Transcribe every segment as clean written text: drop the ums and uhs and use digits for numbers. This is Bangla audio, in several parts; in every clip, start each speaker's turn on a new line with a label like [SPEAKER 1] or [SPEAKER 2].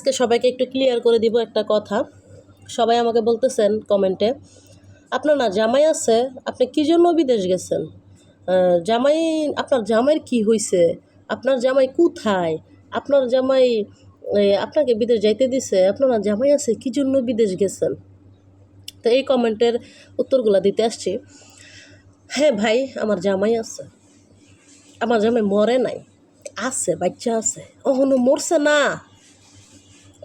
[SPEAKER 1] আজকে সবাইকে একটু ক্লিয়ার করে দিব একটা কথা। সবাই আমাকে বলতেছেন কমেন্টে, আপনার না জামাই আছে, আপনি কী জন্য বিদেশ গেছেন? জামাই, আপনার জামাইয়ের কি হয়েছে? আপনার জামাই কোথায়? আপনার জামাই আপনাকে বিদেশ যাইতে দিছে? আপনার না জামাই আছে, কী জন্য বিদেশ গেছেন? তো এই কমেন্টের উত্তরগুলো দিতে আসছি। হ্যাঁ ভাই, আমার জামাই আছে, আমার জামাই মরে নাই, আছে, বাচ্চা আছে, অহনো মরছে না।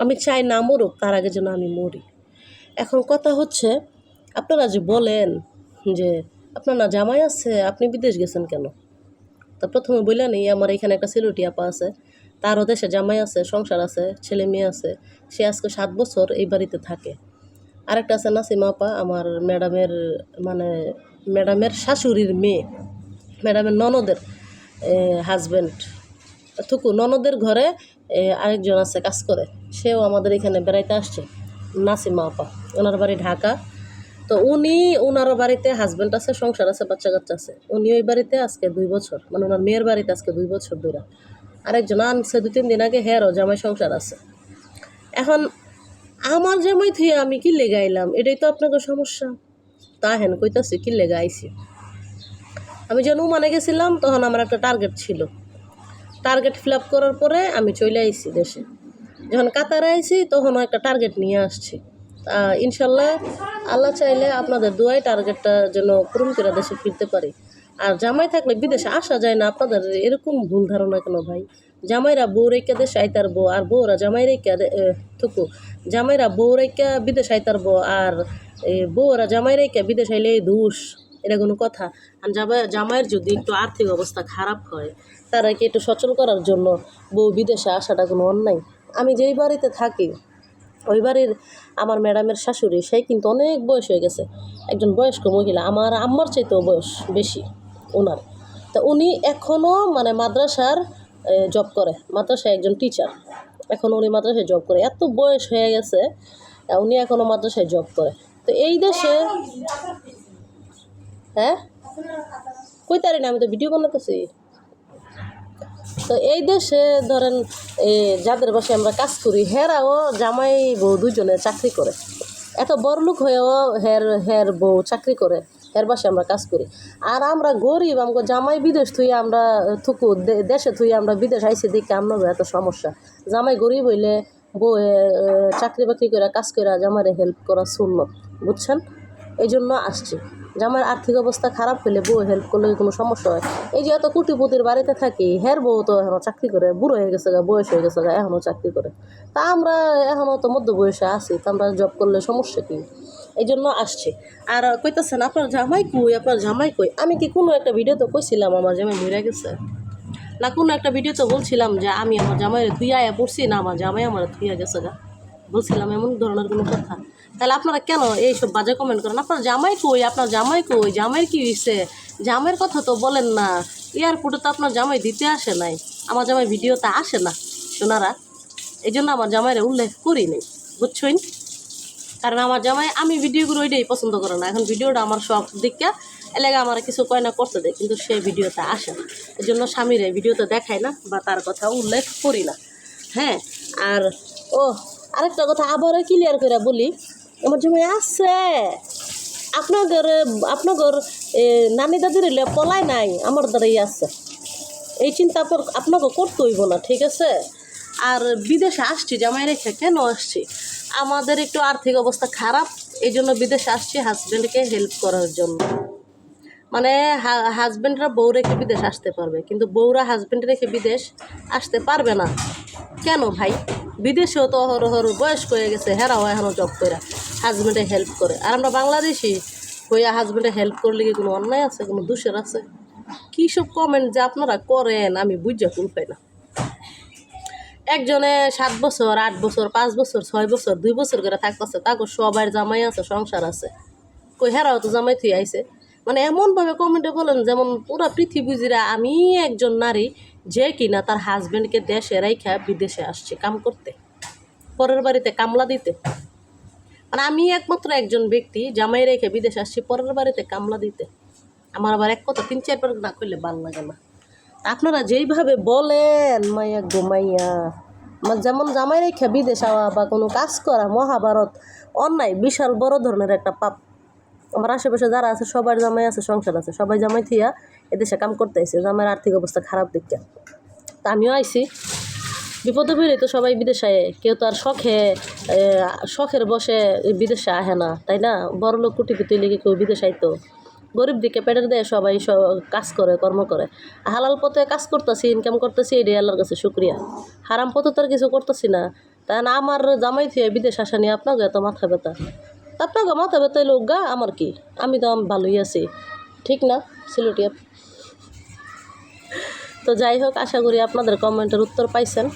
[SPEAKER 1] আমি চাই না মরুক, তার আগে যেন আমি মরি। এখন কথা হচ্ছে, আপনারা যে বলেন যে আপনার না জামাই আছে, আপনি বিদেশ গেছেন কেন? তা প্রথমে বললেন আমার এখানে একটা সিলেটি আপা আছে, তারও দেশে জামাই আছে, সংসার আছে, ছেলে মেয়ে আছে, সে আজকে 7 বছর এই বাড়িতে থাকে। আরেকটা আছে নাসিমা আপা, আমার ম্যাডামের শাশুড়ির মেয়ে, ম্যাডামের ননদের হাজব্যান্ড, থুকু ননদের ঘরে আরেকজন আছে কাজ করে, সেও আমাদের এখানে বেড়াইতে আসছে, নাসিমা আপা। ওনার বাড়ি ঢাকা। তো উনি, ওনার বাড়িতে হাজব্যান্ড আছে, সংসার আছে, বাচ্চা কাচ্চা আছে। উনি ওই বাড়িতে আজকে 2 বছর, মানে ওনার মেয়ের বাড়িতে আজকে 2 বছর ধরে। আরেকজন আনছে 2-3 দিন আগে, হেরও জামাই সংসার আছে। এখন আমার জামাই থুয়ে আমি কি লেগে আইলাম, এটাই তো আপনাকে সমস্যা। তা হেন কইতাছি কি লেগে আইছি। আমি যখন ওমানে গেছিলাম তখন আমার একটা টার্গেট ছিল, টার্গেট ফিল আপ করার পরে আমি চলে আইছি দেশে। যখন কাতারে আইছি তখনও একটা টার্গেট নিয়ে আসছি। ইনশাল্লাহ আল্লাহ চাইলে আপনাদের দোয়াই টার্গেটটা যেন পূরণ করে দেশে ফিরতে পারি। আর জামাই থাকলে বিদেশে আসা যায় না, আপনাদের এরকম ভুল ধারণা কেন ভাই? জামাইরা বউ রেখা দেশে আইতার বউ, আর বউরা জামাই রেখা জামাইরা বউ রেখা বিদেশ আইতার বউ, আর বউরা জামাই রেখা বিদেশ আইলে দোষ, এটা কোনো কথা? আর জামাইয়ের যদি একটু আর্থিক অবস্থা খারাপ হয়, তারা কি একটু সচল করার জন্য বউ বিদেশে আসাটা কোনো অন্যায়? আমি যেই বাড়িতে থাকি ওই বাড়ির আমার ম্যাডামের শাশুড়ি, সেই কিন্তু অনেক বয়স হয়ে গেছে, একজন বয়স্ক মহিলা, আমার আম্মার চাইতেও বয়স বেশি ওনার। তা উনি এখনও মাদ্রাসার জব করে, মাদ্রাসায় একজন টিচার, এখন উনি মাদ্রাসায় জব করে, এত বয়স হয়ে গেছে উনি এখনও মাদ্রাসায় জব করে। তো এই দেশে, হ্যাঁ কইতারি না, আমি তো ভিডিও বানাতেছি। তো এই দেশে ধরেন যাদের বাসায় আমরা কাজ করি, হেরাও জামাই বউ দুজনে চাকরি করে, এত বড়লোক হয়েও হের বউ চাকরি করে, হের বাসায় আমরা কাজ করি। আর আমরা গরিব, আমাকে জামাই বিদেশ থুয়ে আমরা দেশে থুয়ে আমরা বিদেশ আইসি দিকে আমরা এত সমস্যা। জামাই গরিব হইলে বউ চাকরি বাকরি করে কাজ করে জামাইরে হেল্প করা সুন্নত, বুঝছেন? এই জন্য আসছি। জামাইয়ের আর্থিক অবস্থা খারাপ হলে বউ হেল্প করলে কোনো সমস্যা হয়? এই যে এত কোটিপতির বাড়িতে থাকি, হের বউ তো এখনও চাকরি করে, বুড়ো হয়ে গেছে গা, বয়স হয়ে গেছে গা, এখনও চাকরি করে। তা আমরা এখনও তো মধ্য বয়সে আছি, তা আমরা জব করলে সমস্যা কী? এই জন্য আসছি। আর কইতেছেন আপনার জামাই কই, আপনার জামাই কই? আমি কি কোনো একটা ভিডিওতে কইছিলাম আমার জামাই মরে গেছে? না কোনো একটা ভিডিওতে বলছিলাম যে আমি আমার জামাইয়ের ধুইয়া পড়ছি, না আমার জামাই আমার ধুইয়া গেছে গা? বলছিলাম এমন ধরনের কোনো কথা? তাহলে আপনারা কেন এইসব বাজে কমেন্ট করেন? আপনার জামাই কই, আপনার জামাই কই, জামাইয়ের কি হয়েছে? জামাইয়ের কথা তো বলেন না। এয়ারপোর্টে তো আপনার জামাই দিতে আসে নাই, আমার জামাই ভিডিওতে আসে না সোনারা, এই জন্য আমার জামাইরে উল্লেখ করি নাই, বুঝছইন? কারণ আমার জামাই, আমি ভিডিওগুলো ওইটাই পছন্দ করে না। এখন ভিডিওটা আমার শখ দিকে এলাকা আমার কিছু কয় না করতে দেয়, কিন্তু সে ভিডিওতে আসে না, এই জন্য স্বামীরে ভিডিওতে দেখায় না বা তার কথা উল্লেখ করি না। হ্যাঁ, আর আরেকটা কথা আবারও ক্লিয়ার করে বলি, আমার জামাই আছে, আপনার নানি দাদির পলায় নাই, আমার দ্বারাই আছে। এই চিন্তা আপনাকে করতে হইব না, ঠিক আছে? আর বিদেশে আসছি জামাই রেখে, কেন আসছি? আমাদের একটু আর্থিক অবস্থা খারাপ, এই জন্য বিদেশে আসছি হাজব্যান্ডকে হেল্প করার জন্য। হাজব্যান্ডরা বউ রেখে বিদেশ আসতে পারবে, কিন্তু বউরা হাজব্যান্ড রেখে বিদেশ আসতে পারবে না। কেন ভাই? বিদেশেও তো অহরহর বয়স্ক হয়ে গেছে, হেরাও এখনও জব করে হাজব্যান্ডে হেল্প করে। আর আমরা বাংলাদেশি হইয়া হাজব্যান্ডে হেল্প করলে কি কোনো অন্যায় আছে, কোনো দোষের আছে? কী সব কমেন্ট যে আপনারা করেন আমি বুঝা কুল পাই না। একজনে 7 বছর, 8 বছর, 5 বছর, 6 বছর, 2 বছর করে থাকতেছে, তাকে সবার জামাই আছে, সংসার আছে, কই হেরাও তো জামাই থুই আইছে। এমনভাবে কমেন্টে বলেন যেমন পুরো পৃথিবীরা আমি একজন নারী যে কিনা তার হাজব্যান্ডকে দেশে রাইখা বিদেশে আসছে কাম করতে, পরের বাড়িতে কামলা দিতে। আমি একমাত্র একজন ব্যক্তি জামাই রেখে বিদেশে আসছি পরের বাড়িতে কামলা দিতে। আমার আবার এক কথা 3-4 বার না করলে ভালো লাগে না। আপনারা যেইভাবে বলেন মাইয়া গো মাইয়া, যেমন জামাই রেখা বিদেশ আওয়া বা কোনো কাজ করা মহাভারত অন্যায়, বিশাল বড় ধরনের একটা পাপ। আমার আশেপাশে যারা আছে সবার জামাই আছে, সংসার আছে, সবাই জামাই থিয়া এদেশে কাম করতে আইছে, জামাইয়ের আর্থিক অবস্থা খারাপ দেখতে। তা আমিও আইছি, বিপদে পড়ে তো সবাই বিদেশে আয়, কেউ তো আর শখের বসে বিদেশে আহে না, তাই না? বড় লোক কুটিপতি লেগে কেউ বিদেশে আইতো, গরিব দিকে পেটের দেয় সবাই কাজ করে, কর্ম করে। হালাল পথে কাজ করতেছি, ইনকাম করতেছি, এটাই আল্লাহর কাছে শুক্রিয়া। হারাম পথে তো আর কিছু করতেছি না। তা না আমার জামাই থিয়ে বিদেশ আসা নিয়ে আপনাকে এত মাথা ব্যথা, আপনাকে মাথা ব্যথায় লোক গা, আমার কি? আমি তো ভালোই আছি, ঠিক না সিলেটিয়া? তো যাই হোক, আশা করি আপনাদের কমেন্টের উত্তর পাইছেন।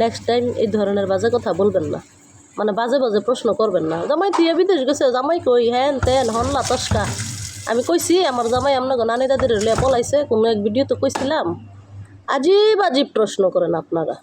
[SPEAKER 1] নেক্সট টাইম এই ধরনের বাজে কথা বলবেন না, মানে বাজে বাজে প্রশ্ন করবেন না। জামাই থিয়ে বিদেশ গেছে, জামাই কই হ্যান তেন হন্লা তস্কা। আমি কইছি আমার জামাই আপনাকে নানি দাদির লিয়া পলাইছে, কোনো এক ভিডিও তো কইছিলাম। আজীব আজীব প্রশ্ন করেন আপনারা।